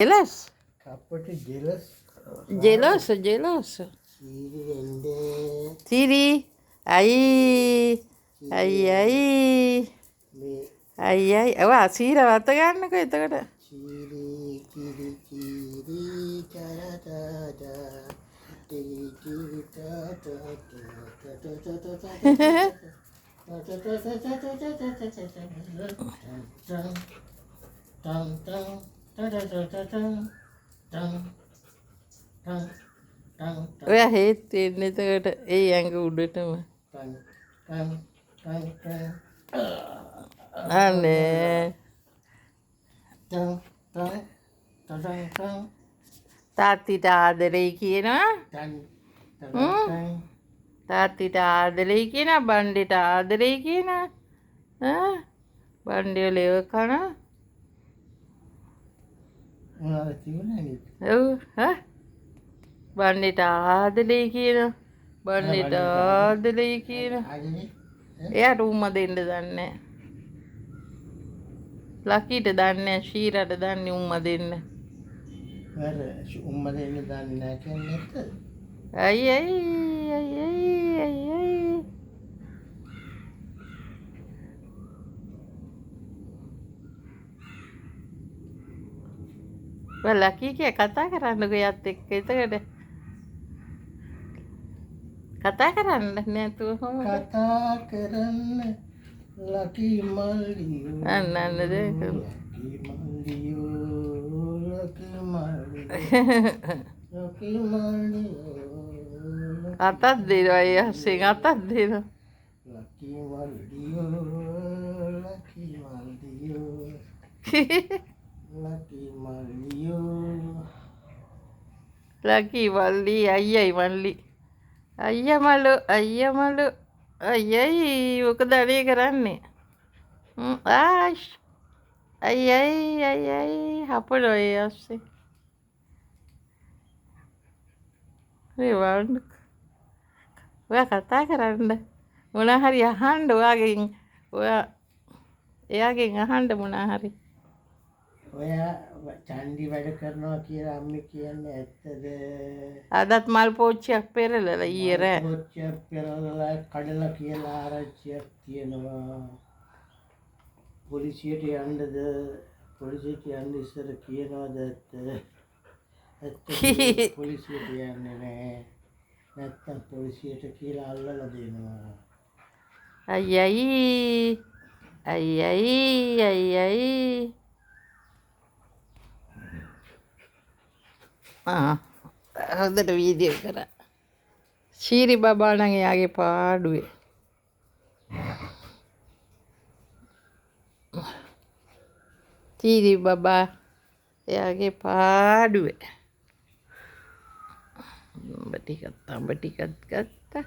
Jealous? Kapati jealous. Jealous, jealous. Siri ende. Siri, ai, ai. Me. අයියයි ඔව අසීර වත ගන්නකෝ එතකොට Siri kiri kiri cara ta ta. Kiri kiri ta ta ta ta ta ta ta ta ඔය හේත් වෙන්න එතකොට ඒ ඇඟ උඩටම අනේ තාත්තිට ආදරෙයි කියනවා තාත්තිට ආදරෙයි කියනවා බණ්ඩෙට ආදරෙයි කියනවා බණ්ඩේ ලෙව කන ඔව් බණ්ඩෙට ආදරෙයි කියනවා බණ්ඩෙට ආදරෙයි කියනවා එයාට උම්ම දෙන්න දන්නේ ලකීට දන්නේ ශීරට දන්නේ උම්ම දෙන්න උම්ම දෙන්න දන්නේ නැහැ කියන්නේ අයියයි ලකී කිය කතා කරන්නකෝ යත් එක්ක එතකොට කතා කරන්න නැතුව කොහොමද කතා කරන්න ලකී මල්ලියෝ අන්න දැන් ලකී මල්ලියෝ අතක් දෙනවා ඒ හස්සෙන් අතක් දෙනවා ලකී මල්ලියෝ ලකී මල්ලියෝ ලකී මල්ලියෝ ලකී මල්ලි අයියයි මල්ලි අයියා මලු අයියයි මොකද අනේ කරන්නේ ආෂ් අයියයි හපනවා ඒ අස්සේ මේ වන්න ඔයා කතා කරන්න මොනා හරි අහන්න ඔයාගෙන් ඔයා එයාගෙන් අහන්න මොනා හරි ඔයා චන්ඩි වැඩ කරනවා කියලා අම්මේ කියන්නේ ඇත්තද? අදත් මල් පෝච්චියක් පෙරලලා ඊයේ රෑ. පෝච්චියක් පෙරලලා කඩලා කියලා ආරංචියක් තියෙනවා. පොලිසියට යන්නද? පොලිසියට යන්න ඉස්සර කියනවාද ඇත්ත? පොලිසියට යන්නේ නැහැ. නැත්තම් පොලිසියට කියලා අල්ලලා දෙනවා. අයියයි හොඳට වීඩියෝ කරා ශීරි බබා නම් එයාගේ පාඩුවේ ශීරි බබා එයාගේ පාඩුවේ උඹ ටිකක් ගත්තා